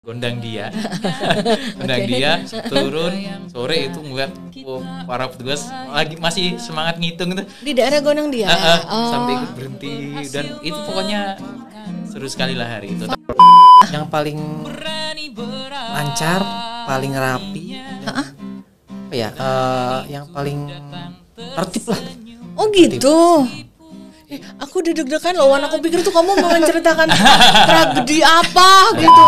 gondang dia gondang dia turun sore itu ngeliat para petugas lagi masih semangat ngitung itu di daerah Gondang dia. Sampai ikut berhenti dan itu pokoknya seru sekali lah hari itu. Yang paling lancar, paling rapi, yang paling tertib lah. Oh gitu. Aku deg-degan loh, Wan. Aku pikir tuh kamu mau menceritakan tragedi apa gitu.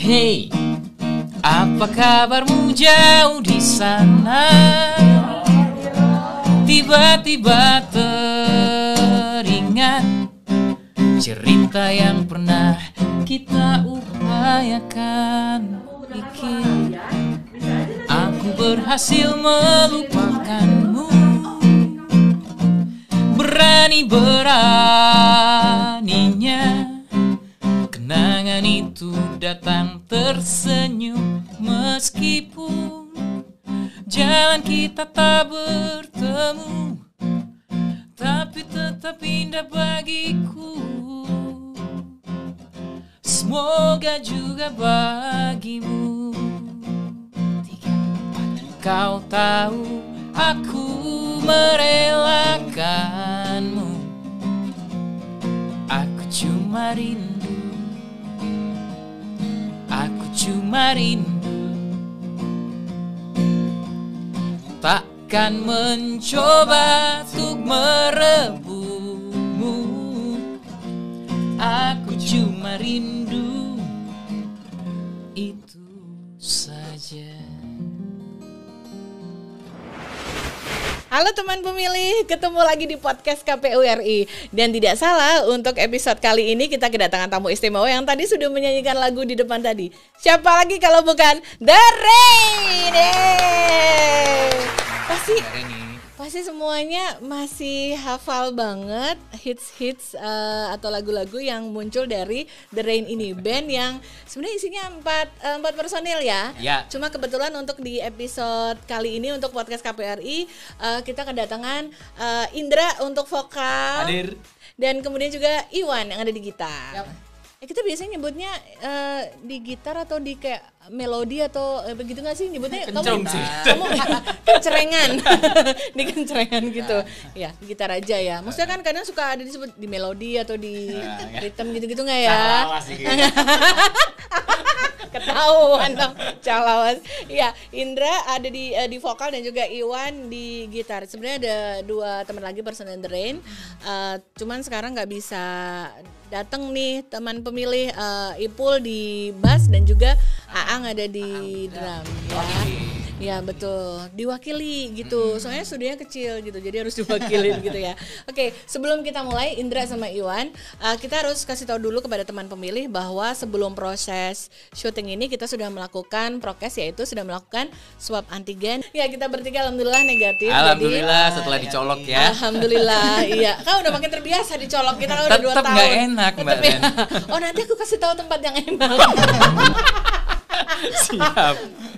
Hey, apa kabarmu jauh di sana? Tiba-tiba teringat cerita yang pernah kita upayakan bikin. Aku berhasil melupakanmu, berani-beraninya kenangan itu datang tersenyum meskipun jalan kita tak bertemu, tapi tetap indah bagiku. Semoga juga bagimu. 3, 4. Kau tahu aku merelakanmu. Aku cuma rindu. Cuma rindu, takkan mencoba untuk merebutmu. Aku cuma rindu, itu saja. Halo teman pemilih, ketemu lagi di podcast KPU RI. Dan tidak salah, untuk episode kali ini kita kedatangan tamu istimewa yang tadi sudah menyanyikan lagu di depan tadi. Siapa lagi kalau bukan The Rain? Pasti semuanya masih hafal banget hits-hits atau lagu-lagu yang muncul dari The Rain ini. Band yang sebenarnya isinya 4 personil ya. Cuma kebetulan untuk di episode kali ini untuk podcast KPRI kita kedatangan Indra untuk vokal. Hadir. Dan kemudian juga Iwan yang ada di gitar. Kita biasanya nyebutnya di gitar atau di kayak melodi atau begitu nggak sih nyebutnya? Kamu kencerengan, di kencerengan gitu. Ya, gitar aja ya. Maksudnya kan kadang suka ada disebut di melodi atau di ritme gitu-gitu nggak ya? Ketahuan dong, calawas. Ya, Indra ada di vokal dan juga Iwan di gitar. Sebenarnya ada 2 teman lagi personel The Rain. Cuman sekarang nggak bisa datang nih teman pemilih, Ipul di bass dan juga Aang ada di drum ya. Ya betul, diwakili gitu. Soalnya studionya kecil gitu, jadi harus diwakilin gitu ya. Oke, sebelum kita mulai Indra sama Iwan, kita harus kasih tahu dulu kepada teman pemilih bahwa sebelum proses syuting ini kita sudah melakukan prokes, yaitu sudah melakukan swab antigen. Ya, kita bertiga alhamdulillah negatif. Alhamdulillah jadi, setelah dicolok ya. Alhamdulillah, iya. Kan udah makin terbiasa dicolok, kita kan udah 2 tahun. Tetap nggak enak Mbak Ren. Oh, nanti aku kasih tahu tempat yang enak. Siap.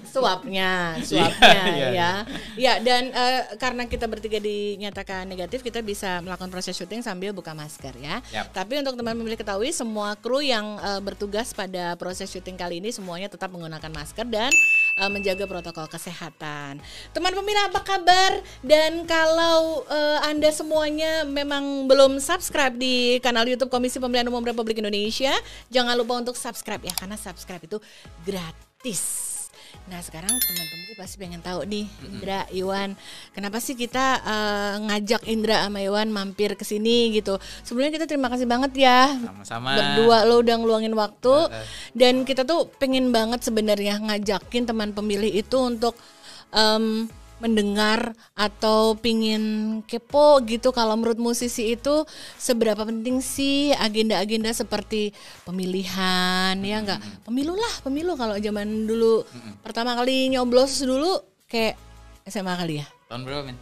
Swabnya Iya. Ya, dan karena kita bertiga dinyatakan negatif, kita bisa melakukan proses syuting sambil buka masker ya. Tapi untuk teman pemilih ketahui, semua kru yang bertugas pada proses syuting kali ini semuanya tetap menggunakan masker dan menjaga protokol kesehatan. Teman pemilih apa kabar? Dan kalau Anda semuanya memang belum subscribe di kanal YouTube Komisi Pemilihan Umum Republik Indonesia, jangan lupa untuk subscribe ya, karena subscribe itu gratis. Nah, sekarang teman-teman pasti pengen tahu nih, Indra, Iwan, kenapa sih kita ngajak Indra sama Iwan mampir ke sini gitu. Sebelumnya kita terima kasih banget ya. Sama-sama. Berdua lo udah ngeluangin waktu. Dan kita tuh pengen banget sebenarnya ngajakin teman pemilih itu untuk mendengar atau pingin kepo gitu, kalau menurut musisi itu seberapa penting sih agenda-agenda seperti pemilihan, ya enggak? Pemilu kalau zaman dulu pertama kali nyoblos dulu kayak SMA kali ya. Tahun berapa, men?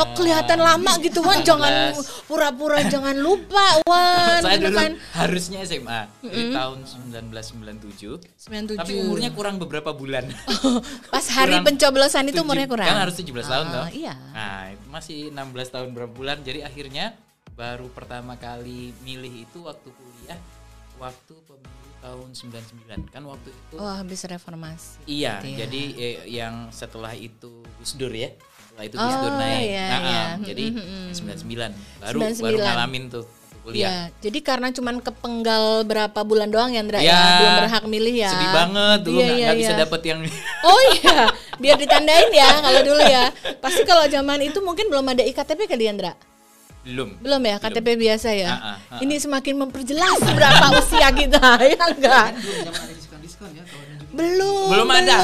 Oh, kelihatan lama gitu Wan, jangan pura-pura jangan lupa Wan. Saya gitu dulu kan. harusnya SMA dari tahun 1997. Tapi umurnya kurang beberapa bulan. Pas hari pencoblosan itu umurnya kurang. Kan harus 17 tahun toh. Iya. Nah, itu masih 16 tahun berapa bulan. Jadi akhirnya baru pertama kali milih itu waktu kuliah, waktu pemilu tahun 99 kan waktu itu. Oh, habis reformasi. Iya, gitu ya. jadi yang setelah itu Gus Dur ya. Setelah itu Gus Dur naik. Iya, nah, iya. Jadi 99 baru 99. ngalamin tuh waktu kuliah. Iya, jadi karena cuman kepenggal berapa bulan doang ya Ndra Ya, ya, belum berhak milih ya. Sedih banget dulu nggak bisa dapet yang Oh iya, biar ditandain ya kalau dulu ya. Pasti kalau zaman itu mungkin belum ada iktp kali ya Ndra? Belum ya, KTP biasa ya. Ini semakin memperjelas berapa usia kita ya enggak? Belum ada.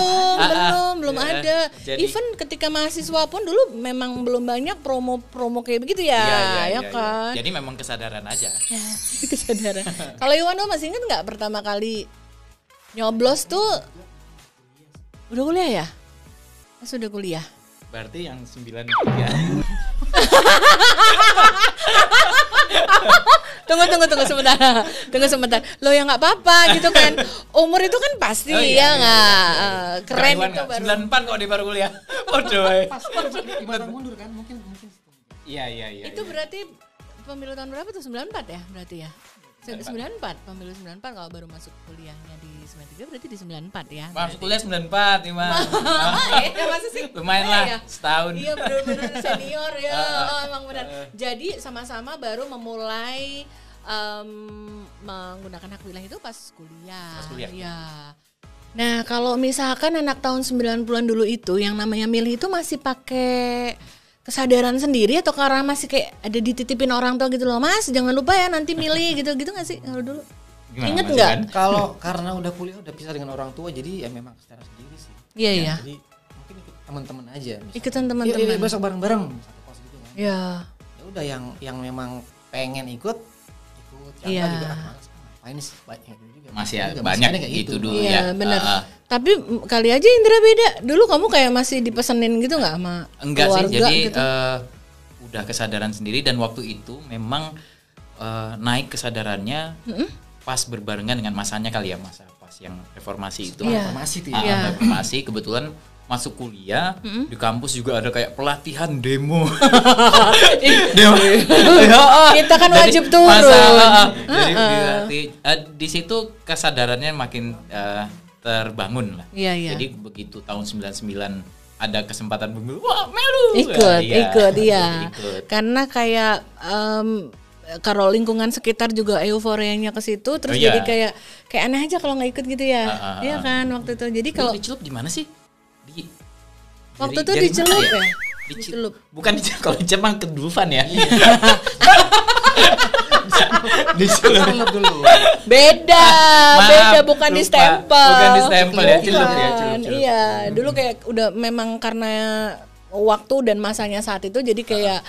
Jadi, Even ketika mahasiswa pun dulu memang belum banyak promo kayak begitu ya, iya, kan? Jadi memang kesadaran aja. Ya, kesadaran. Kalau Iwano masih ingat nggak pertama kali nyoblos tuh udah kuliah ya? Sudah kuliah. Berarti yang 93. Tunggu sebentar. Lo yang nggak apa-apa gitu kan. Umur itu kan pasti ya nggak. Keren Iwan itu gak? baru. 94 kok di baru kuliah. Waduh. Pas gimana mundur kan mungkin. Iya. Itu berarti pemilu tahun berapa tuh? 94 ya berarti ya? 94, pemilu 94 kalau baru masuk kuliahnya di 93 berarti di 94 ya. Masuk kuliah 94 Iman. Ya masa sih? Lumayan lah, setahun. Iya benar-benar senior ya. Emang benar. Jadi sama-sama baru memulai menggunakan hak pilih itu pas kuliah. Ya. Nah, kalau misalkan anak tahun 90-an dulu itu yang namanya milih itu masih pakai kesadaran sendiri atau karena masih kayak ada dititipin orang tua gitu loh, Mas jangan lupa ya nanti milih gitu nggak sih kalau dulu? Ingat nggak? Kalau karena udah kuliah udah pisah dengan orang tua jadi ya memang kesadaran sendiri sih. Iya. Jadi mungkin ikut teman-teman aja. Ikutan teman-teman. Iya, besok bareng-bareng satu kos gitu kan. Iya. Ya udah yang memang pengen ikut. Iya. Juga ngapain sih banyak juga. Masih juga banyak kayak gitu dulu iya, ya. Benar. Tapi kali aja Indra beda. Dulu kamu kayak masih dipesenin gitu nggak sama enggak keluarga sih, jadi gitu? udah kesadaran sendiri dan waktu itu memang naik kesadarannya pas berbarengan dengan masanya kali ya, masa pas yang reformasi itu. Iya. Reformasi tuh Iya. Reformasi kebetulan masuk kuliah di kampus juga ada kayak pelatihan demo. Kita kan wajib turun. Jadi di situ kesadarannya makin terbangun lah. Iya. Jadi begitu tahun 99 ada kesempatan pemilu, wah melu. Ikut. Karena kayak kalau lingkungan sekitar juga euforianya ke situ, terus jadi kayak aneh aja kalau nggak ikut gitu ya. Iya kan waktu itu. Jadi kalau dicelup di mana sih? Waktu itu dicelup ya? Dicelup. Bukan dicelup, kalau dicelup mah kedufan ya. Dicelup dulu. Beda, bukan di stempel. Bukan di stempel ya, celup ya, celup. Iya, dulu kayak udah memang karena waktu dan masanya saat itu jadi kayak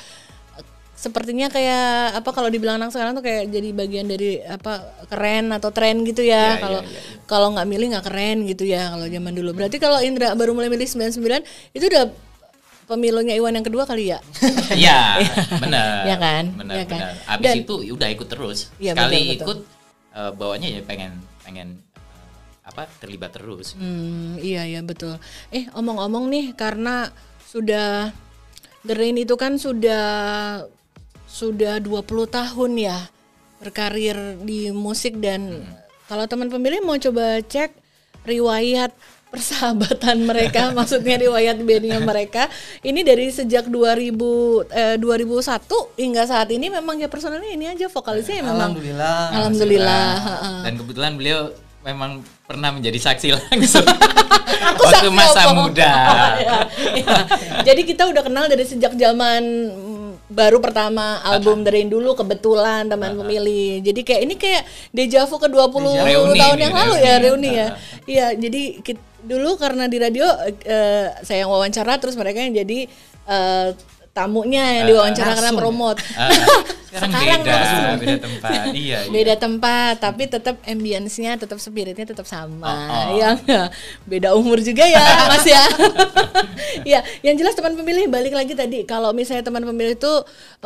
sepertinya kayak apa kalau dibilang anak sekarang tuh kayak jadi bagian dari apa keren atau tren gitu ya. Kalau nggak milih nggak keren gitu ya kalau zaman dulu. Berarti kalau Indra baru mulai milih 99 itu udah pemilunya Iwan yang kedua kali ya? Iya, benar. Ya kan? Benar. Ya kan? Abis itu udah ikut terus. Ya, Sekali betul. ikut bawanya ya pengen terlibat terus. Iya betul. Omong-omong nih karena sudah The Rain itu kan sudah 20 tahun ya berkarir di musik dan kalau teman pemilih mau coba cek riwayat persahabatan mereka, maksudnya riwayat bandnya mereka ini dari sejak 2001 hingga saat ini memang ya personalnya ini aja vokalisnya ya memang Alhamdulillah. Dan kebetulan beliau memang pernah menjadi saksi langsung waktu masa muda. Ya. Jadi kita udah kenal dari sejak zaman baru pertama album The Rain dulu kebetulan teman pemilih. Jadi kayak ini kayak deja vu ke 20 tahun yang lalu ya reuni ya. Iya, jadi dulu karena di radio saya yang wawancara, terus mereka yang jadi tamunya yang diwawancara karena promote. Sekarang beda tempat. Iya. Beda tempat, tapi tetap ambience-nya, tetap spiritnya tetap sama. Ya beda umur juga ya, Mas ya. Ya, yang jelas teman pemilih balik lagi tadi, kalau misalnya teman pemilih itu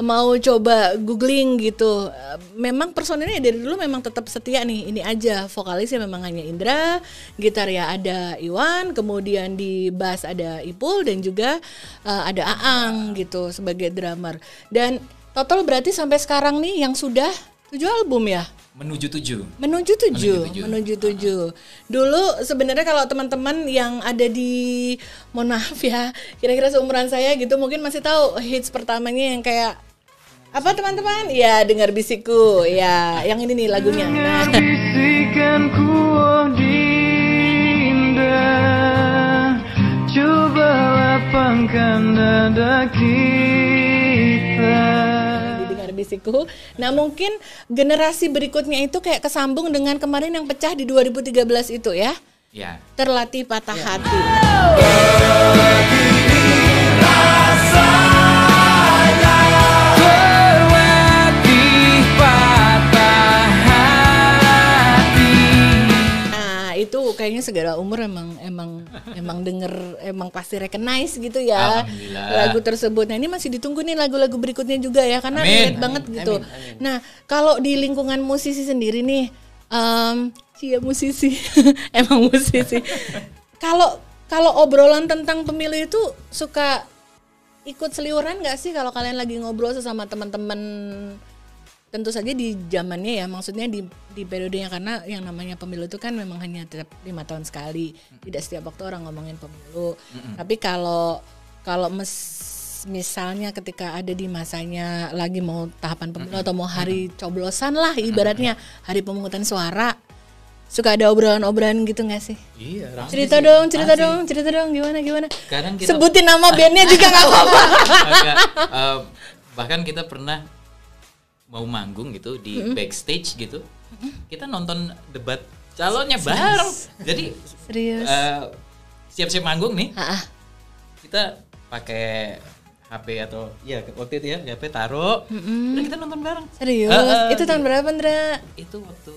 mau coba googling gitu, memang personilnya dari dulu memang tetap setia nih. Ini aja vokalisnya memang hanya Indra, gitar ya ada Iwan, kemudian di bass ada Ipul dan juga ada Aang gitu sebagai drummer. Dan total berarti sampai sekarang nih yang sudah 7 album ya? Menuju 7. Dulu sebenarnya kalau teman-teman yang ada di, mohon maaf ya, kira-kira seumuran saya gitu mungkin masih tahu hits pertamanya yang kayak apa teman-teman? Ya, Dengar Bisikku. Ya, yang ini nih lagunya. Nah. Bisikanku indah, coba lapangkan dada kita. Dengar Bisikku. Nah, mungkin generasi berikutnya itu kayak kesambung dengan kemarin yang pecah di 2013 itu ya. Ya. Terlatih Patah Hati. Itu kayaknya segala umur emang denger, emang pasti recognize gitu ya lagu tersebut. Nah, ini masih ditunggu nih lagu-lagu berikutnya juga ya, karena relate banget gitu. Amin. Nah, kalau di lingkungan musisi sendiri nih, musisi emang musisi. Kalau obrolan tentang pemilu itu suka ikut seliuran nggak sih kalau kalian lagi ngobrol sesama teman-teman? Tentu saja di zamannya ya, maksudnya di periodenya, karena yang namanya pemilu itu kan memang hanya tiap 5 tahun sekali, tidak setiap waktu orang ngomongin pemilu. Tapi kalau misalnya ketika ada di masanya lagi mau tahapan pemilu atau mau hari coblosan lah ibaratnya, hari pemungutan suara, suka ada obrolan-obrolan gitu nggak sih? Iya. Cerita dong, gimana? Kita, sebutin nama bandnya juga nggak apa-apa. Bahkan kita pernah mau manggung gitu di backstage gitu, kita nonton debat calonnya bareng. Jadi serius, siap-siap manggung nih, kita pakai HP atau ya waktu itu ya HP taruh, udah kita nonton bareng. Serius? Itu tahun berapa, Ndra? Itu waktu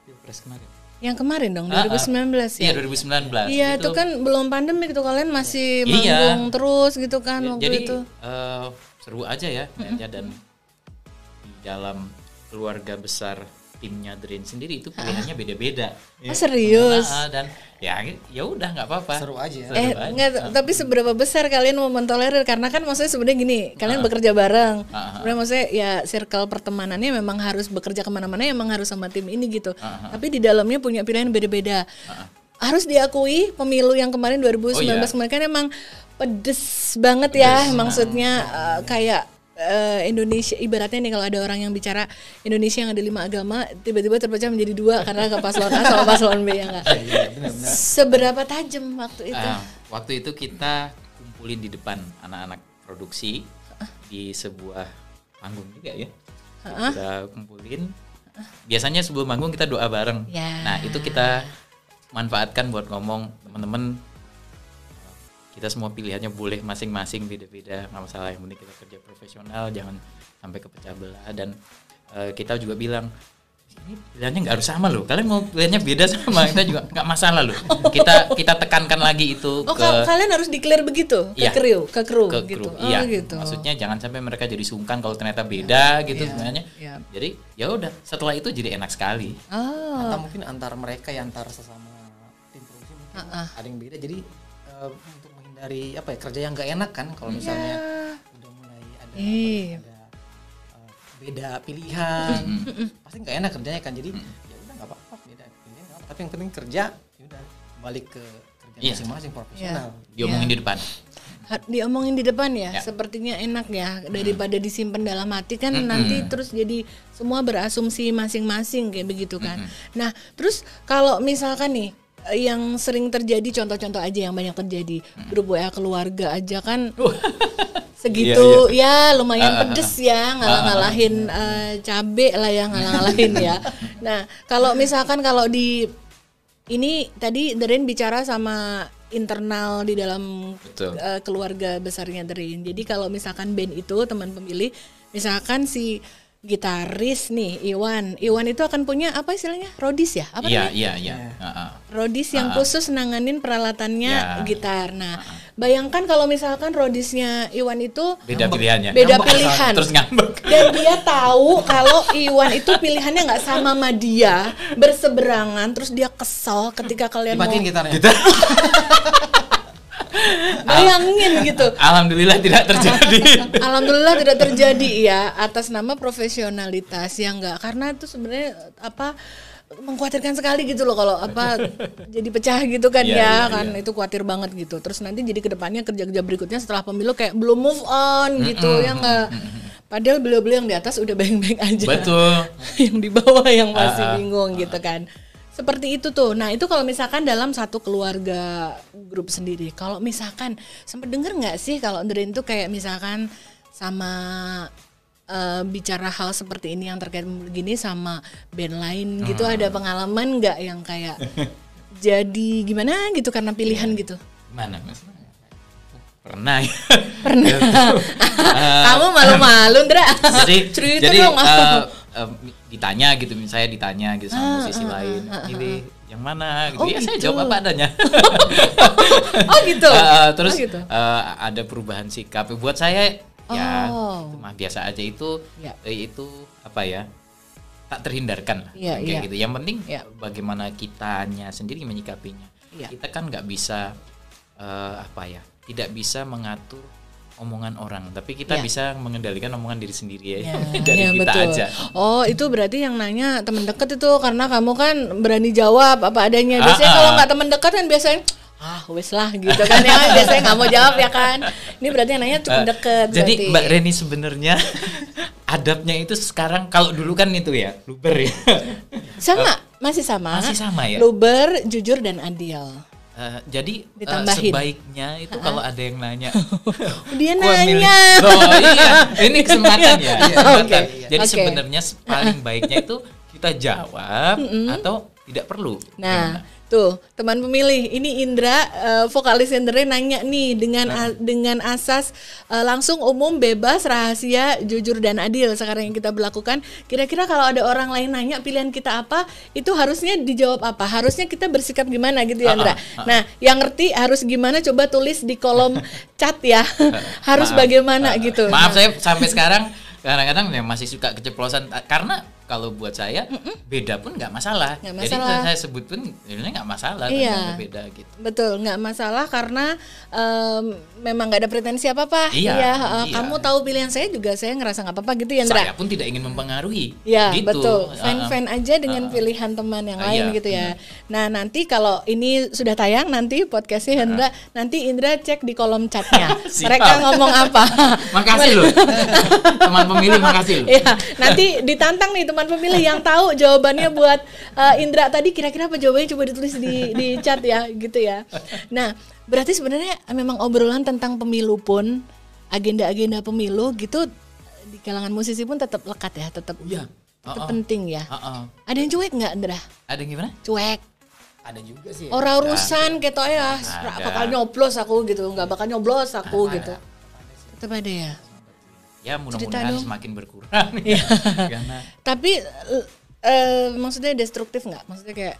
Pilpres kemarin. Yang kemarin dong, 2019 ya? Iya, 2019. Iya, itu kan belum pandemi gitu, kalian masih manggung terus gitu kan waktu jadi, itu. Seru aja ya, dan dalam keluarga besar timnya Drain sendiri itu pilihannya beda-beda. Serius? Dan ya udah nggak apa-apa. Seru aja. Enggak, tapi seberapa besar kalian mau mentolerir? Karena kan maksudnya sebenarnya gini, kalian bekerja bareng. Sebenarnya maksudnya ya circle pertemanannya memang harus bekerja kemana-mana, emang harus sama tim ini gitu. Tapi di dalamnya punya pilihan beda-beda. Harus diakui pemilu yang kemarin 2019 kemarin kan emang pedes banget ya, maksudnya kayak Indonesia ibaratnya nih, kalau ada orang yang bicara Indonesia yang ada 5 agama tiba-tiba terpecah menjadi 2 karena ke paslon A sama paslon B ya nggak? Seberapa tajam waktu itu? Waktu itu kita kumpulin di depan anak-anak produksi di sebuah panggung juga ya. Kita kumpulin. Biasanya sebelum manggung kita doa bareng. Nah, itu kita manfaatkan buat ngomong, teman-teman, kita semua pilihannya boleh masing-masing beda-beda, nggak masalah, yang penting kita kerja profesional, jangan sampai kepecah belah. Dan kita juga bilang ini pilihannya nggak harus sama loh, kalian mau pilihannya beda sama kita juga nggak masalah loh. Kita tekankan lagi itu kalian harus declare begitu ke kru gitu. Iya, gitu. Maksudnya jangan sampai mereka jadi sungkan kalau ternyata beda gitu sebenarnya. Jadi ya udah, setelah itu jadi enak sekali. Atau mungkin antar mereka ya, antar sesama tim produksi mungkin ada yang beda, jadi untuk dari kerja yang nggak enak kan kalau misalnya udah mulai ada beda pilihan, pasti nggak enak kerjanya kan. Jadi ya udah nggak apa-apa, beda pilihan gak apa-apa, tapi yang penting kerja, ya udah balik ke kerja masing-masing profesional. Diomongin di depan. Diomongin di depan ya, sepertinya enak ya, daripada disimpan dalam hati kan nanti terus jadi semua berasumsi masing-masing kayak begitu kan. Nah, terus kalau misalkan nih yang sering terjadi, contoh-contoh aja yang banyak terjadi, grup WA keluarga aja kan segitu ya lumayan pedes ya, ngalah-ngalahin cabe lah ya, ngalah-ngalahin ya. Nah, kalau misalkan kalau di ini tadi Derin bicara sama internal di dalam keluarga besarnya Derin. Jadi kalau misalkan band itu teman pemilih, misalkan si gitaris nih Iwan itu akan punya apa istilahnya rodis ya? Apa namanya? Iya. Rodis yang khusus nanganin peralatannya gitar. Nah, bayangkan kalau misalkan rodisnya Iwan itu beda pilihannya. Beda pilihan. Terus ngambek. Dan dia tahu kalau Iwan itu pilihannya nggak sama dia, berseberangan, terus dia kesel ketika kalian dimatiin gitarnya. Bayangin gitu. Alhamdulillah tidak terjadi. Alhamdulillah tidak terjadi ya, atas nama profesionalitas yang enggak, karena itu sebenarnya mengkhawatirkan sekali gitu loh kalau jadi pecah gitu kan itu khawatir banget gitu. Terus nanti jadi kedepannya kerja-kerja berikutnya setelah pemilu kayak belum move on gitu ya enggak. Padahal beliau-beliau yang di atas udah beng-beng aja. Betul. Yang di bawah yang masih bingung gitu kan. Seperti itu tuh. Nah itu kalau misalkan dalam satu keluarga grup sendiri. Kalau misalkan sempat denger nggak sih kalau Derin tuh kayak misalkan sama bicara hal seperti ini yang terkait begini sama band lain gitu, ada pengalaman nggak yang kayak jadi gimana gitu karena pilihan gitu? Mana mas? Pernah. Kamu malu-malu Ndra. Jadi ditanya gitu, saya ditanya gitu sama musisi lain, pilih yang mana gitu. Ya saya jawab apa adanya. Gitu. Terus ada perubahan sikap buat saya ya itu mah biasa aja, itu apa ya, tak terhindarkan kayak gitu. Yang penting bagaimana kitanya sendiri menyikapinya. Kita kan nggak bisa tidak bisa mengatur omongan orang, tapi kita bisa mengendalikan omongan diri sendiri dari kita betul. aja. Oh itu berarti yang nanya teman dekat itu karena kamu kan berani jawab apa adanya. Biasanya kalau nggak teman dekat kan biasanya wes lah gitu kan ya, biasanya nggak mau jawab ya kan. Ini berarti yang nanya cukup dekat. Jadi berarti. Mbak Reni sebenarnya adabnya itu sekarang, kalau dulu kan itu ya luber ya. Masih sama ya. Luber, jujur dan adil. Jadi sebaiknya itu kalau ada yang nanya, dia nanya. Ini kesempatan ya. Jadi sebenarnya paling baiknya itu kita jawab atau tidak perlu. Nah, tuh teman pemilih, ini Indra vokalis Indra nanya nih dengan asas langsung, umum, bebas, rahasia, jujur dan adil sekarang yang kita berlakukan. Kira-kira kalau ada orang lain nanya pilihan kita apa, itu harusnya dijawab apa? Harusnya kita bersikap gimana gitu ya Indra? Nah, yang ngerti harus gimana coba tulis di kolom chat ya. Harus bagaimana gitu. Maaf saya sampai sekarang kadang-kadang masih suka keceplosan, karena kalau buat saya beda pun nggak masalah. Jadi saya sebut pun ini nggak masalah, beda gitu. Betul, nggak masalah karena memang nggak ada pretensi apa-apa. Kamu tahu pilihan saya juga, saya ngerasa nggak apa-apa gitu ya Ndra. Saya pun tidak ingin mempengaruhi. Iya gitu. Betul, fan aja dengan pilihan teman yang lain gitu ya. Nah nanti kalau ini sudah tayang nanti podcastnya Indra, nanti Indra cek di kolom chatnya. Mereka ngomong apa? Makasih loh, teman pemilih, makasih loh. Iya, nanti ditantang nih teman pemilih yang tahu jawabannya buat Indra tadi, kira-kira apa jawabannya, coba ditulis di chat ya gitu ya. Nah berarti sebenarnya memang obrolan tentang pemilu pun, agenda-agenda pemilu gitu di kalangan musisi pun tetap lekat ya, tetap penting ya. Ada yang cuek nggak Indra? Ada yang gimana? Cuek. Ada juga sih. Orang urusan gitu ya, bakal nyoblos aku gitu, nggak bakal nyoblos aku gitu. Tetap ada ya. Ya mudah-mudahan semakin berkurang. Tapi maksudnya destruktif nggak? Maksudnya kayak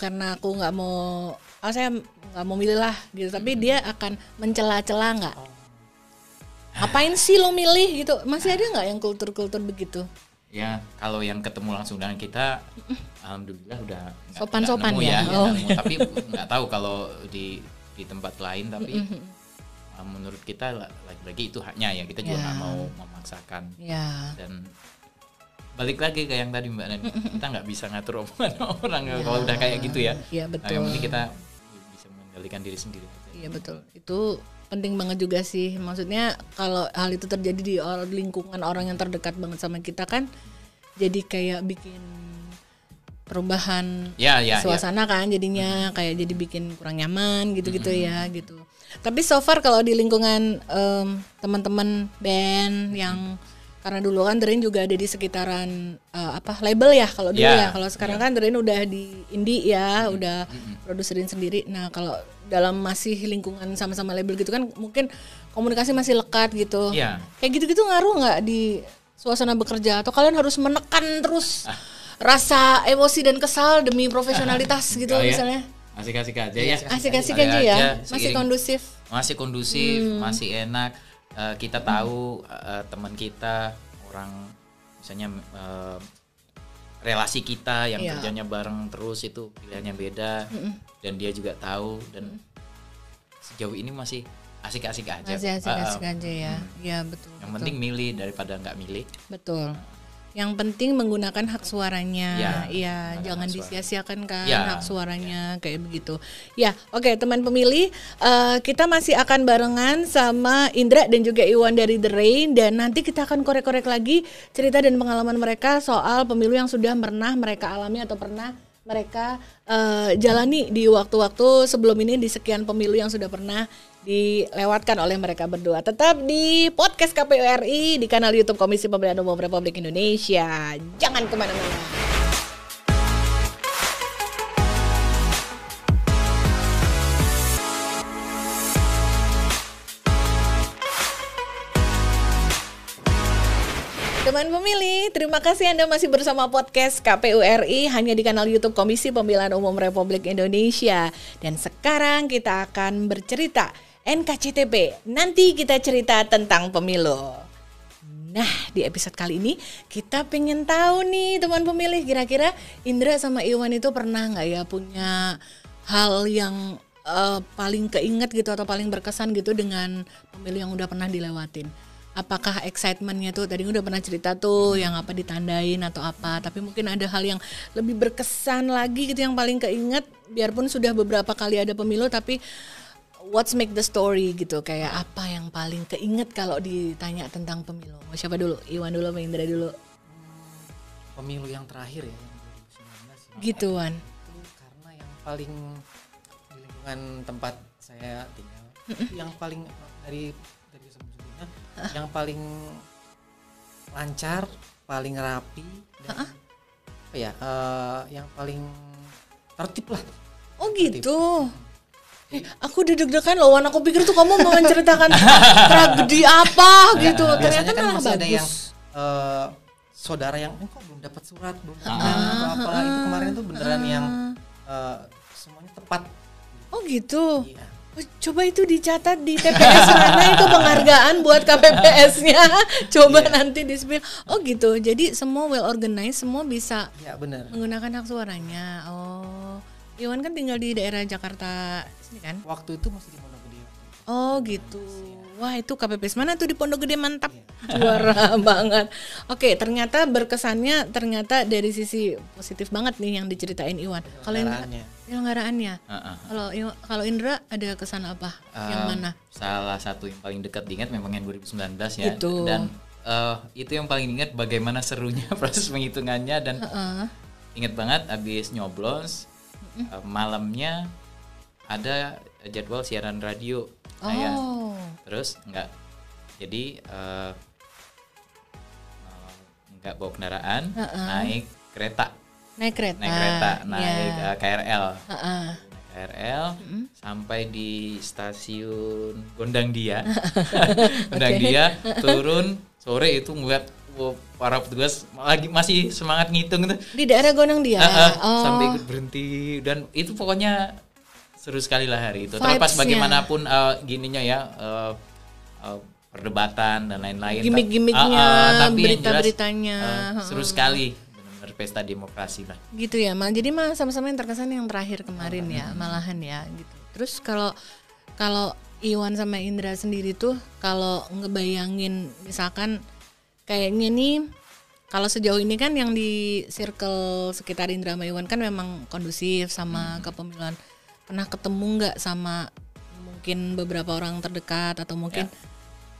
karena aku nggak mau, saya nggak mau milih lah gitu. Tapi dia akan mencela-cela nggak? Ngapain sih lo milih gitu? Masih ada nggak yang kultur-kultur begitu? Ya kalau yang ketemu langsung dengan kita, alhamdulillah udah sopan-sopan ya. Tapi nggak tahu kalau di tempat lain. Tapi menurut kita lagi-lagi itu haknya ya, kita juga nggak mau memaksakan. Dan balik lagi ke yang tadi Mbak Nani, kita nggak bisa ngatur omongan orang kalau udah kayak gitu ya. Betul. Nah, yang penting kita bisa mengendalikan diri sendiri. Iya betul, itu penting banget juga sih. Maksudnya kalau hal itu terjadi di lingkungan orang yang terdekat banget sama kita kan, jadi kayak bikin perubahan suasana kan, jadinya kayak jadi bikin kurang nyaman gitu-gitu ya gitu. Tapi so far kalau di lingkungan teman-teman band yang Karena dulu kan The Rain juga ada di sekitaran label ya kalau dulu ya. Kalau sekarang kan The Rain udah di indie ya, udah produserin sendiri. Nah kalau dalam masih lingkungan sama-sama label gitu kan mungkin komunikasi masih lekat gitu. Kayak gitu-gitu ngaruh nggak di suasana bekerja? Atau kalian harus menekan terus rasa emosi dan kesal demi profesionalitas gitu misalnya? Asik-asik aja ya. Asik-asik aja ya. Masih kondusif. Masih kondusif, masih enak. Kita tahu teman kita, orang misalnya relasi kita yang kerjanya bareng terus itu pilihannya beda, dan dia juga tahu, dan sejauh ini masih asik-asik aja. Masih asik-asik aja ya. Ya betul. Yang penting milih daripada nggak milih. Betul. Yang penting menggunakan hak suaranya, jangan disia-siakan kan hak suaranya kayak begitu. Ya, oke, teman pemilih, kita masih akan barengan sama Indra dan juga Iwan dari The Rain, dan nanti kita akan korek-korek lagi cerita dan pengalaman mereka soal pemilu yang sudah pernah mereka alami atau pernah mereka jalani di waktu-waktu sebelum ini, di sekian pemilu yang sudah pernah dilewatkan oleh mereka berdua. Tetap di podcast KPU RI di kanal YouTube Komisi Pemilihan Umum Republik Indonesia. Jangan kemana-mana. Teman pemilih, terima kasih Anda masih bersama podcast KPU RI hanya di kanal YouTube Komisi Pemilihan Umum Republik Indonesia. Dan sekarang kita akan bercerita NKCTP. Nanti kita cerita tentang pemilu. Nah, di episode kali ini kita pengen tahu nih teman pemilih, kira-kira Indra sama Iwan itu pernah nggak ya punya hal yang paling keinget gitu atau paling berkesan gitu dengan pemilu yang udah pernah dilewatin. Apakah excitementnya tuh tadi udah pernah cerita tuh yang apa ditandain atau apa, tapi mungkin ada hal yang lebih berkesan lagi gitu yang paling keinget, biarpun sudah beberapa kali ada pemilu, tapi what's make the story gitu, kayak apa yang paling keinget kalau ditanya tentang pemilu. Mau siapa dulu? Iwan dulu, Indra dulu? Pemilu yang terakhir ya, yang 2019 ya. Gitu Wan. Itu karena yang paling di lingkungan tempat saya tinggal, yang paling dari sebelumnya yang paling lancar, paling rapi, dan yang paling tertib lah. Oh gitu. Aku deg-degan loh, Wan. Aku pikir tuh kamu mau menceritakan tragedi apa gitu. Ternyata kan malah masih bagus. ada yang saudara yang kok belum dapat surat, belum apa itu kemarin tuh beneran yang semuanya tepat. Oh gitu. Iya. Coba itu dicatat di TPS mana itu penghargaan buat KPPS-nya. Coba nanti di-spill. Oh gitu. Jadi semua well organized, semua bisa menggunakan hak suaranya. Oh. Iwan kan tinggal di daerah Jakarta sini kan? Waktu itu masih di Pondok Gede. Oh gitu. Wah itu KPPS mana tuh di Pondok Gede, mantap. Juara banget. Oke, ternyata berkesannya ternyata dari sisi positif banget nih yang diceritain Iwan. Kalau penyelenggaraannya. Kalau Indra ada kesan apa? Yang mana? Salah satu yang paling dekat diingat memang yang 2019 ya. Gitu. Dan itu yang paling ingat bagaimana serunya proses penghitungannya, dan ingat banget abis nyoblos. Malamnya ada jadwal siaran radio saya, terus jadi nggak bawa kendaraan, naik kereta, naik KRL, KRL sampai di stasiun Gondang Dia, Dia turun sore itu ngeliat para petugas masih semangat ngitung itu di daerah Gondang Dia. Sampai ikut berhenti, dan itu pokoknya seru sekali lah hari itu. Terlepas bagaimanapun gininya ya, perdebatan dan lain-lain, gimmick-gimmicknya, tapi berita-beritanya seru sekali, benar-benar pesta demokrasi lah. Gitu ya, jadi malah sama-sama yang terkesan yang terakhir kemarin ya, malahan ya gitu. Terus kalau Iwan sama Indra sendiri tuh kalau ngebayangin misalkan kayaknya nih, kalau sejauh ini kan yang di circle sekitar Indra sama Iwan kan memang kondusif sama kepemiluan. Pernah ketemu nggak sama mungkin beberapa orang terdekat atau mungkin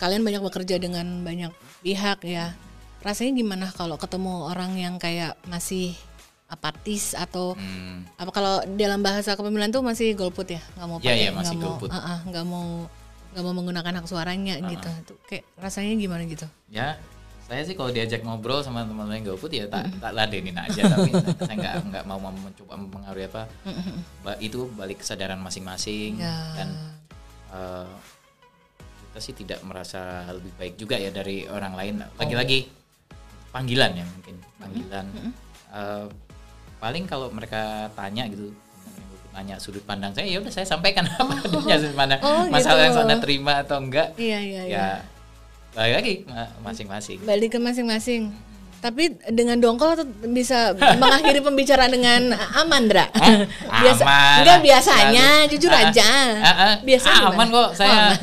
kalian banyak bekerja dengan banyak pihak ya. Rasanya gimana kalau ketemu orang yang kayak masih apatis atau apa, kalau dalam bahasa kepemiluan tuh masih golput ya, nggak mau pakai, nggak mau menggunakan hak suaranya gitu. Itu kayak rasanya gimana gitu? Ya, Saya sih kalau diajak ngobrol sama teman-teman yang GoFood ya tak ladenin aja, tapi saya nggak mau mencoba mempengaruhi apa. Itu balik kesadaran masing-masing dan kita sih tidak merasa lebih baik juga ya dari orang lain. Lagi-lagi panggilan ya mungkin panggilan. Paling kalau mereka tanya gitu, nanya sudut pandang saya, ya udah saya sampaikan apa adanya sudut pandang. Masalah yang Anda terima atau enggak. Ya balik lagi masing-masing. Balik ke masing-masing. Tapi dengan dongkol atau bisa mengakhiri pembicaraan dengan aman, Dra? Enggak biasanya, jujur aja. Biasanya aman kok saya.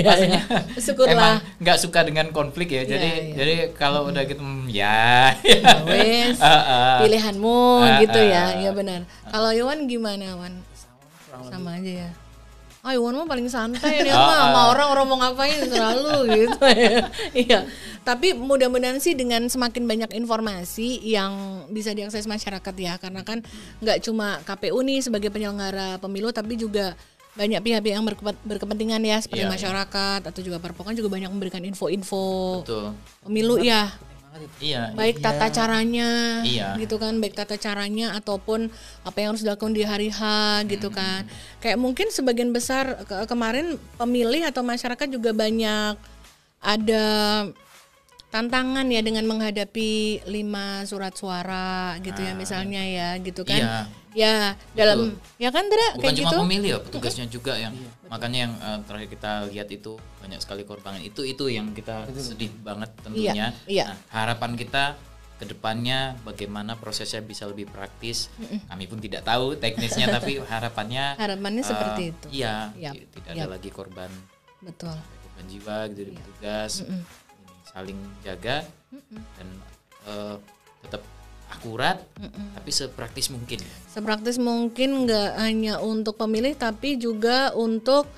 Maksudnya syukurlah. Emang nggak suka dengan konflik ya. Jadi kalau udah gitu wes, pilihanmu gitu ya. Ya benar. Kalau Iwan gimana, Wan? Sama aja ya. Iwan mah paling santai dia mah sama orang mau ngapain selalu gitu ya. Iya. Tapi mudah-mudahan sih dengan semakin banyak informasi yang bisa diakses masyarakat ya, karena kan nggak cuma KPU nih sebagai penyelenggara pemilu, tapi juga banyak pihak-pihak yang berkepentingan ya, seperti masyarakat atau juga Parpol kan juga banyak memberikan info-info pemilu ya. Iya, baik tata caranya gitu kan, baik tata caranya ataupun apa yang harus dilakukan di hari H gitu kan. Kayak mungkin sebagian besar kemarin pemilih atau masyarakat juga banyak ada tantangan ya dengan menghadapi 5 surat suara gitu ya misalnya ya gitu kan. Ya dalam ya kan Dra, bukan kayak cuma gitu. pemilih ya, petugasnya juga yang makanya yang terakhir kita lihat itu banyak sekali korban itu yang kita sedih banget tentunya. Nah, harapan kita ke depannya bagaimana prosesnya bisa lebih praktis. Kami pun tidak tahu teknisnya tapi harapannya seperti itu. Iya, tidak ada lagi korban. Betul. Korban jiwa gitu di petugas. Saling jaga dan tetap akurat, tapi sepraktis mungkin. Sepraktis mungkin nggak hanya untuk pemilih, tapi juga untuk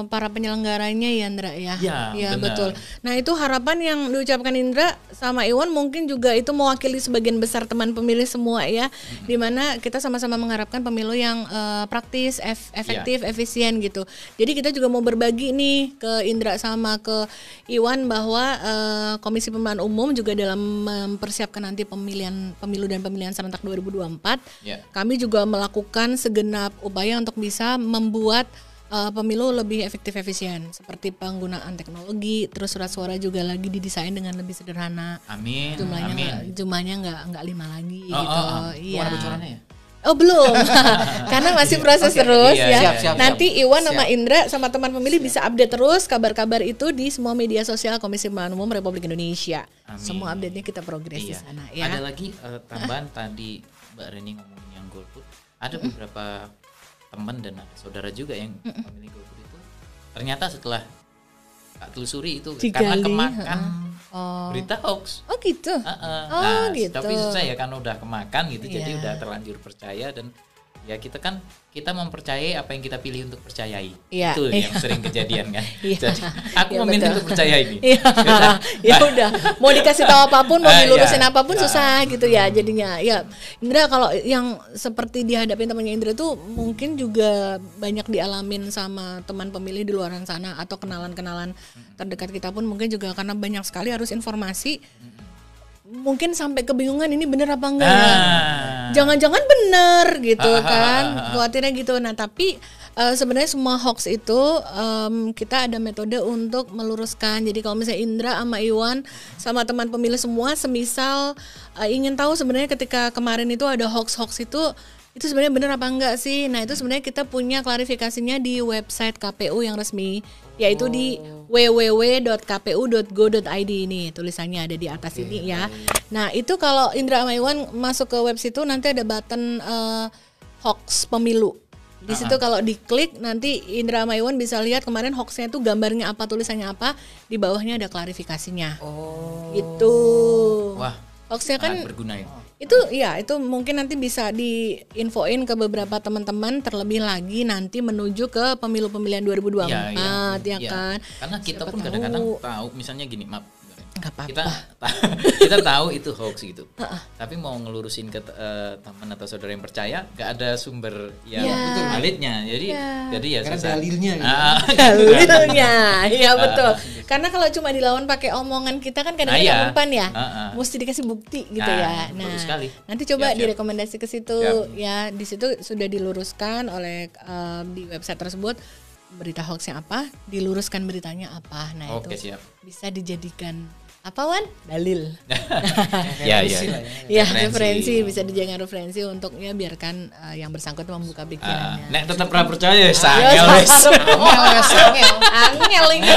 para penyelenggaranya ya Indra ya. Ya betul. Nah itu harapan yang diucapkan Indra sama Iwan mungkin juga itu mewakili sebagian besar teman pemilih semua ya, dimana kita sama-sama mengharapkan pemilu yang praktis, efektif, efisien gitu. Jadi kita juga mau berbagi nih ke Indra sama ke Iwan bahwa Komisi Pemilihan Umum juga dalam mempersiapkan nanti pemilu dan pemilihan serentak 2024, kami juga melakukan segenap upaya untuk bisa membuat pemilu lebih efektif efisien, seperti penggunaan teknologi, terus surat suara juga lagi didesain dengan lebih sederhana. Amin. Jumlahnya nggak 5 lagi gitu. Iya. Bocorannya ya? Oh belum, karena masih proses terus ya. Siap. Nanti Iwan sama Indra sama teman pemilih bisa update terus kabar-kabar itu di semua media sosial Komisi Pemilihan Umum Republik Indonesia. Amin. Semua update-nya kita progres di sana ya. Ada lagi tambahan tadi Mbak Reni ngomongin yang GoFood, ada beberapa teman dan saudara juga yang memilih GoFood itu ternyata setelah tak telusuri itu karena kemakan berita hoax. Oh gitu. Gitu. Tapi susah ya kan udah kemakan gitu, jadi udah terlanjur percaya dan ya kita mempercayai apa yang kita pilih untuk percayai. Itu yang sering kejadian kan. Jadi aku memilih untuk percaya ini. Ya udah, mau dikasih tahu apapun, mau dilurusin apapun susah gitu ya jadinya. Ya, Indra kalau yang seperti dihadapin temannya Indra tuh mungkin juga banyak dialamin sama teman pemilih di luar sana atau kenalan-kenalan terdekat kita pun mungkin juga karena banyak sekali harus informasi. Mungkin sampai kebingungan ini bener apa enggak ya? Jangan-jangan bener gitu kan, khawatirnya gitu. Nah tapi sebenarnya semua hoax itu kita ada metode untuk meluruskan. Jadi kalau misalnya Indra sama Iwan sama teman pemilih semua semisal ingin tahu sebenarnya ketika kemarin itu ada hoax-hoax itu sebenarnya benar apa enggak sih? Nah itu sebenarnya kita punya klarifikasinya di website KPU yang resmi, yaitu di www.kpu.go.id ini, tulisannya ada di atas ini ya. Nah itu kalau Indra sama Iwan masuk ke web situ nanti ada button hoax pemilu. Di situ kalau diklik nanti Indra sama Iwan bisa lihat kemarin hoaxnya itu gambarnya apa, tulisannya apa, di bawahnya ada klarifikasinya. Gitu. Wah, hoaxnya kan berguna ya. Itu mungkin nanti bisa diinfoin ke beberapa teman-teman terlebih lagi nanti menuju ke pemilu pemilihan 2024 ya kan. Karena kita pun kadang-kadang tahu misalnya gini, Nggak apa-apa. Kita tahu itu hoax gitu. Tapi mau ngelurusin ke teman atau saudara yang percaya, nggak ada sumber yang validnya. Jadi ya karena dalilnya gitu. Dalilnya. Iya betul. Karena kalau cuma dilawan pakai omongan kita kan kadang-kadang mempan ya. Mesti dikasih bukti gitu ya. Nah, nanti coba direkomendasi ke situ ya. Di situ sudah diluruskan oleh di website tersebut berita hoaxnya apa, diluruskan beritanya apa. Nah, itu bisa dijadikan apa Wan? Dalil. Referensi bisa dijadikan referensi untuk ya biarkan yang bersangkutan membuka pikirannya. Nek tetap pernah percaya sangel wes. Angel ini.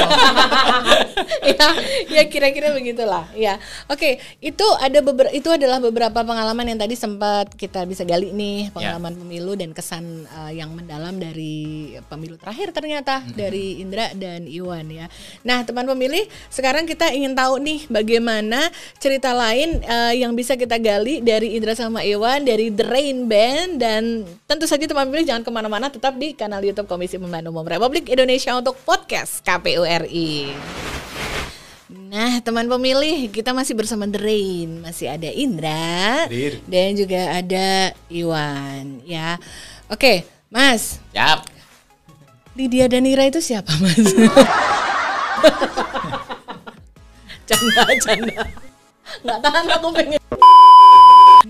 Ya kira-kira begitulah. Ya. Oke, itu adalah beberapa pengalaman yang tadi sempat kita bisa gali nih, pengalaman pemilu dan kesan yang mendalam dari pemilu terakhir ternyata dari Indra dan Iwan ya. Nah, teman pemilih, sekarang kita ingin tahu nih bagaimana cerita lain yang bisa kita gali dari Indra sama Iwan dari The Rain Band. Dan tentu saja teman pemilih jangan kemana-mana, tetap di kanal YouTube Komisi Pemilihan Umum Republik Indonesia untuk podcast KPU RI. Nah, teman pemilih, kita masih bersama The Rain, masih ada Indra dan juga ada Iwan ya. Oke, Mas. Yap. Lydia dan Ira itu siapa, Mas? Canda. Nggak tahan aku pengen.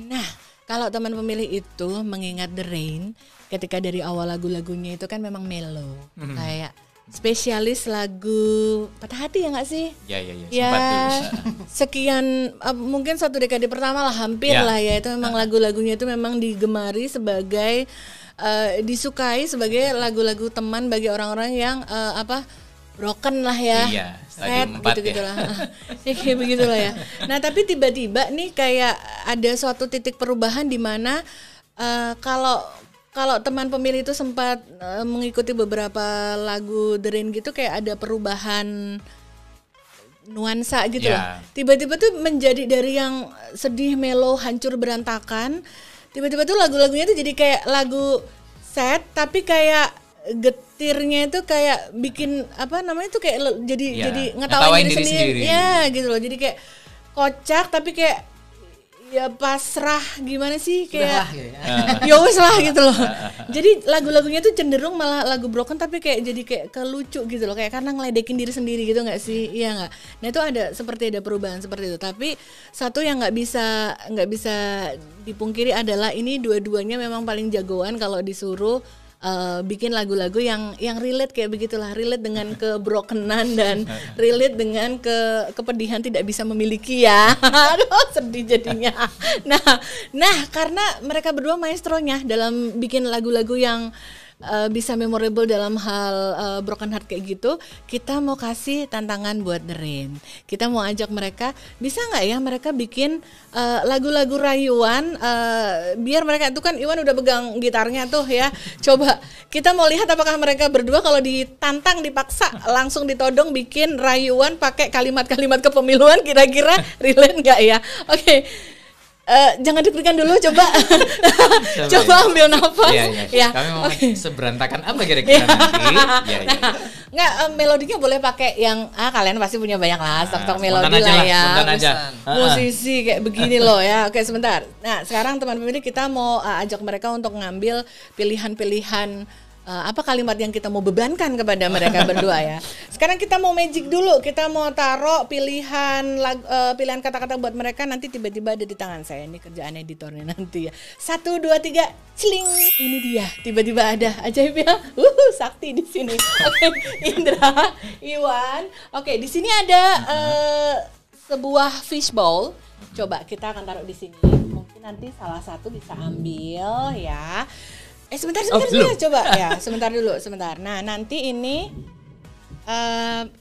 Nah, kalau teman pemilih itu mengingat The Rain, ketika dari awal lagu-lagunya itu kan memang mellow, kayak spesialis lagu patah hati ya nggak sih? Ya. Sempat dulu. Sekian mungkin 1 dekade pertama lah, hampir lah ya, itu memang lagu-lagunya itu memang digemari sebagai disukai sebagai lagu-lagu teman bagi orang-orang yang broken lah ya, sad gitu lah, kayak begitulah ya. Nah tapi tiba-tiba nih kayak ada suatu titik perubahan di mana kalau teman pemilih itu sempat mengikuti beberapa lagu The Rain gitu, kayak ada perubahan nuansa gitu loh. Tiba-tiba tuh menjadi dari yang sedih, mellow, hancur, berantakan, tiba-tiba tuh lagu-lagunya tuh jadi kayak lagu sad tapi kayak getirnya itu kayak bikin kayak jadi ngetawain diri sendiri. Ya gitu loh. Jadi kayak kocak tapi kayak ya pasrah gimana sih kayak ya wes lah gitu loh. Jadi lagu-lagunya tuh cenderung malah lagu broken tapi kayak jadi kayak kelucu gitu loh, kayak karena ngeledekin diri sendiri gitu nggak sih? Iya nggak? Nah itu ada perubahan seperti itu. Tapi satu yang nggak bisa dipungkiri adalah ini dua-duanya memang paling jagoan kalau disuruh bikin lagu-lagu yang relate kayak begitulah, relate dengan kebrokenan dan relate dengan kepedihan tidak bisa memiliki ya. Aduh sedih jadinya. Nah karena mereka berdua maestronya dalam bikin lagu-lagu yang bisa memorable dalam hal broken heart kayak gitu, kita mau kasih tantangan buat The Rain. Kita mau ajak mereka, bisa nggak ya mereka bikin lagu-lagu rayuan, biar mereka itu kan Iwan udah pegang gitarnya tuh ya. Coba kita mau lihat apakah mereka berdua kalau ditantang, dipaksa langsung ditodong bikin rayuan pakai kalimat-kalimat kepemiluan, kira-kira relate nggak ya? Oke. Jangan deg-degan dulu, coba ambil nafas. Ya. Kami mau seberantakan apa kira-kira nanti? Nggak, melodinya boleh pakai yang kalian pasti punya banyak lah, stok melodi lah ya. Musisi kayak begini loh ya. Oke sebentar. Nah sekarang teman pemilih kita mau ajak mereka untuk ngambil pilihan-pilihan apa kalimat yang kita mau bebankan kepada mereka berdua ya. Sekarang kita mau magic dulu, kita mau taruh pilihan kata-kata buat mereka, nanti tiba-tiba ada di tangan saya. Ini kerjaan editornya nanti ya. 1, 2, 3, celing. Ini dia, tiba-tiba ada ajaib ya. Sakti di sini. Oke, Indra, Iwan. Oke, di sini ada sebuah fishbowl. Coba kita akan taruh di sini. Mungkin nanti salah satu bisa ambil ya. Sebentar coba ya, sebentar. Nah nanti ini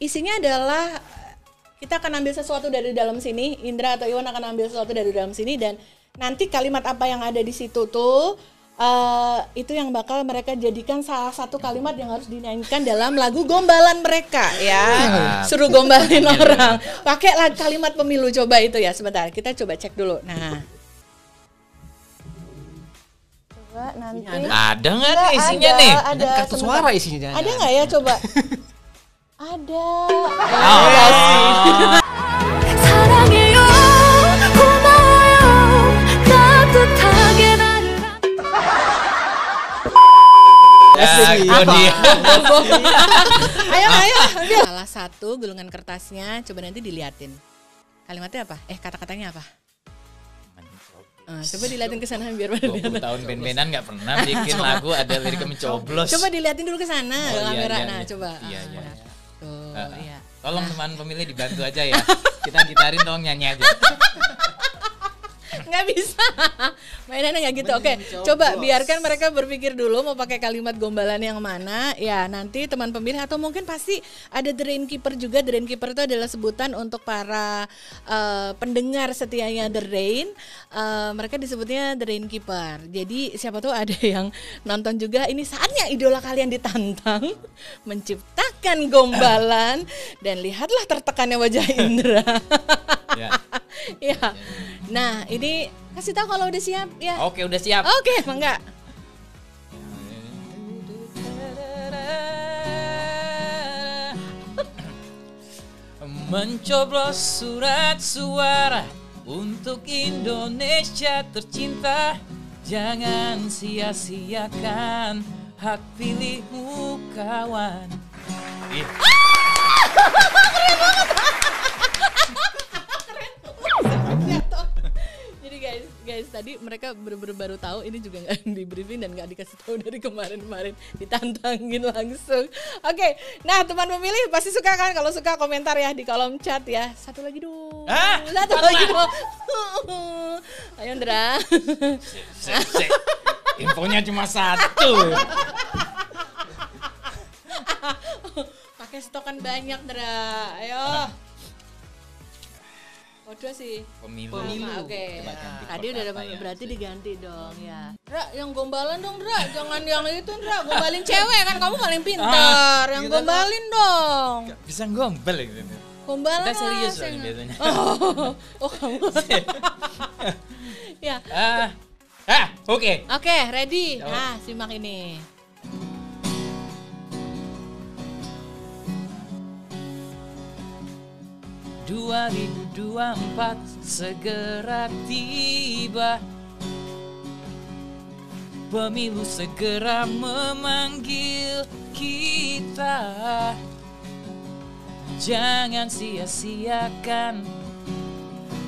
isinya adalah kita akan ambil sesuatu dari dalam sini. Indra atau Iwan akan ambil sesuatu dari dalam sini, dan nanti kalimat apa yang ada di situ tuh itu yang bakal mereka jadikan salah satu kalimat yang harus dinyanyikan dalam lagu gombalan mereka ya. Suruh gombalin orang pakai kalimat pemilu. Coba itu ya, sebentar kita coba cek dulu. Nah nanti ada nggak nih isinya nih? Ada kartu suara isinya. Ada nggak ya, coba? Ada. Ayo. Salah satu gulungan kertasnya, coba nanti diliatin. Kalimatnya apa? Kata-katanya apa? Coba diliatin ke sana biar pada 20 tahun band-bandan nggak pernah bikin lagu ada lirik mencoblos. Coba diliatin dulu ke sana kamera. Coba. Iya. Tuh, iya. Tolong teman pemilih dibantu aja ya. Kita gitarin, tolong nyanyi aja. Nggak bisa, mainannya nggak gitu. Oke, coba biarkan mereka berpikir dulu mau pakai kalimat gombalan yang mana. Ya nanti teman pemilih atau mungkin pasti ada The Rainkeeper juga. The Rainkeeper itu adalah sebutan untuk para pendengar setianya The Rain. Mereka disebutnya The Rainkeeper. Jadi siapa tahu ada yang nonton juga. Ini saatnya idola kalian ditantang menciptakan gombalan dan lihatlah tertekannya wajah Indra. Ya. Nah, ini kasih tahu kalau udah siap ya. Oke, udah siap. Oke, mangga. Mencoblos surat suara untuk Indonesia tercinta. Jangan sia-siakan hak pilihmu, kawan. Jadi guys tadi mereka bener-bener baru tahu, ini juga nggak di briefing dan nggak dikasih tahu dari kemarin ditantangin langsung. Oke, nah teman pemilih pasti suka kan, kalau suka komentar ya di kolom chat ya. Satu lagi dong. Lagi dong. Ayo Indra. Infonya cuma satu. Pakai stokan banyak Dra. Ayo. Kode sih. Pemilu. Oke. Tadi udah ada berarti diganti dong ya. Dra, yang gombalan dong Dra. Jangan yang itu Dra, gombalin cewek kan kamu paling pintar. Yang gombalin dong. Gak bisa gombal gitu. Gombalan. Kita serius loh biasanya. Oh kamu. Ya. Oke. Oke, ready. Nah, simak ini. ...2024 segera tiba. Pemilu segera memanggil kita. Jangan sia-siakan,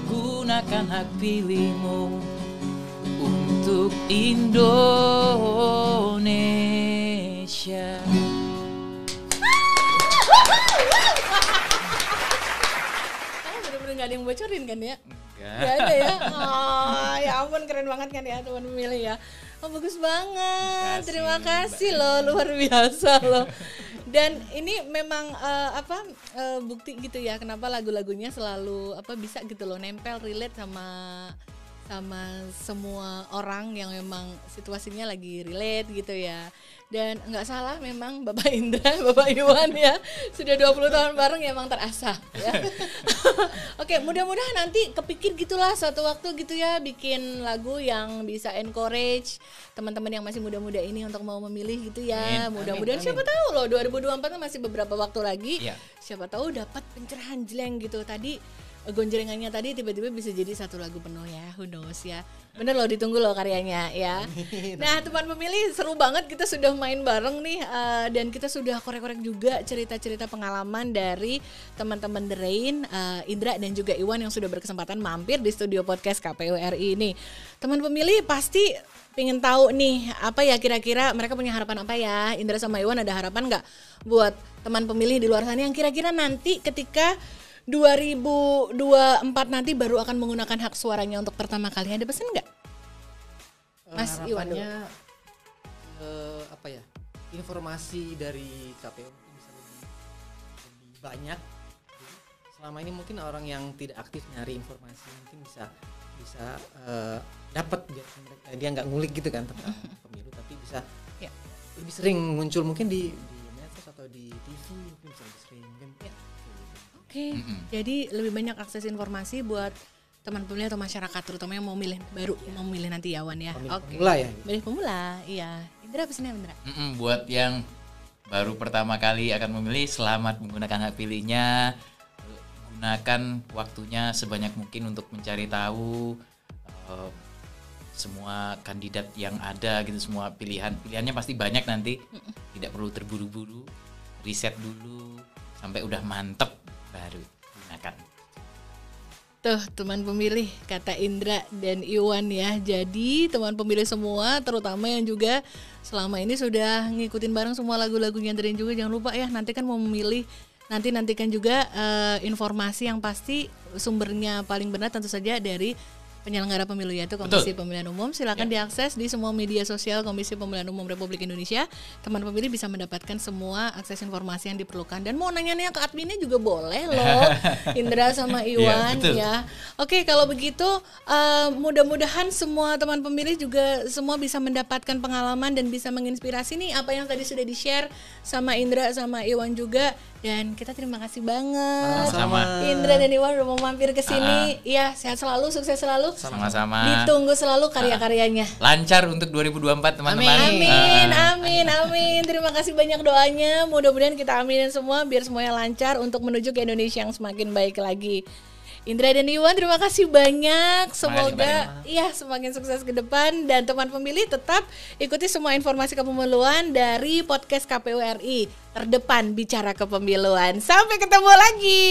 gunakan hak pilihmu untuk Indonesia. Nggak ada yang bocorin kan ya? Enggak ada ya? Ya ampun, keren banget kan ya teman pemilih ya. Bagus banget, terima kasih loh, luar biasa loh. Dan ini memang bukti gitu ya, kenapa lagu-lagunya selalu bisa gitu loh, nempel, relate sama semua orang yang memang situasinya lagi relate gitu ya. Dan nggak salah memang Bapak Indra, Bapak Iwan ya, sudah 20 tahun bareng ya, emang terasa ya. Oke, mudah-mudahan nanti kepikir gitulah suatu waktu gitu ya, bikin lagu yang bisa encourage teman-teman yang masih muda-muda ini untuk mau memilih gitu ya. Mudah-mudahan siapa tahu loh 2024 masih beberapa waktu lagi. Siapa tahu dapat pencerahan jeleng gitu. Tadi gonjrengannya tadi tiba-tiba bisa jadi satu lagu penuh ya, who knows ya. Bener loh, ditunggu loh karyanya ya. Nah teman pemilih, seru banget kita sudah main bareng nih, dan kita sudah korek-korek juga cerita-cerita pengalaman dari teman-teman The Rain, Indra dan juga Iwan yang sudah berkesempatan mampir di studio podcast KPU RI ini. Teman pemilih pasti pengen tahu nih, apa ya kira-kira mereka punya harapan apa ya. Indra sama Iwan ada harapan nggak buat teman pemilih di luar sana yang kira-kira nanti ketika 2024 nanti baru akan menggunakan hak suaranya untuk pertama kali, ada pesan nggak? Mas Iwan dulu. Informasi dari KPU bisa lebih banyak. Selama ini mungkin orang yang tidak aktif nyari informasi mungkin bisa dapat, dia nggak ngulik gitu kan tentang pemilu, tapi bisa lebih sering muncul mungkin di medsos atau di TV, mungkin bisa lebih sering mungkin. Oke, jadi lebih banyak akses informasi buat teman pemilih atau masyarakat terutama yang mau milih mau milih nanti ya Wan ya. Pemula ya. Milih pemula, iya. Indra pesannya Indra. Buat yang baru pertama kali akan memilih, selamat menggunakan hak pilihnya. Gunakan waktunya sebanyak mungkin untuk mencari tahu. semua kandidat yang ada gitu, semua pilihannya pasti banyak nanti. Tidak perlu terburu-buru, riset dulu sampai udah mantep baru gunakan. Tuh teman pemilih, kata Indra dan Iwan ya. Jadi teman pemilih semua, terutama yang juga selama ini sudah ngikutin bareng semua lagu-lagunya Dren juga, jangan lupa ya, nanti kan mau memilih, nantikan juga informasi yang pasti sumbernya paling benar tentu saja dari penyelenggara pemilu, yaitu Komisi Pemilihan Umum. Silakan diakses di semua media sosial Komisi Pemilihan Umum Republik Indonesia. Teman pemilih bisa mendapatkan semua akses informasi yang diperlukan. Dan mau nanya-nanya ke adminnya juga boleh loh, Indra sama Iwan ya. Oke, kalau begitu mudah-mudahan semua teman pemilih juga semua bisa mendapatkan pengalaman dan bisa menginspirasi nih apa yang tadi sudah di-share sama Indra sama Iwan juga. Dan kita terima kasih banget Sama-sama. Indra dan Iwan udah mau mampir ke sini. Iya, sehat selalu, sukses selalu. Sama-sama. Ditunggu selalu karya-karyanya. Lancar untuk 2024 teman-teman. Amin. Terima kasih banyak doanya. Mudah-mudahan kita aminin semua biar semuanya lancar untuk menuju ke Indonesia yang semakin baik lagi. Indra dan Iwan, terima kasih banyak. Semoga semakin sukses ke depan, dan teman pemilih tetap ikuti semua informasi kepemiluan dari podcast KPU RI Terdepan Bicara Kepemiluan. Sampai ketemu lagi.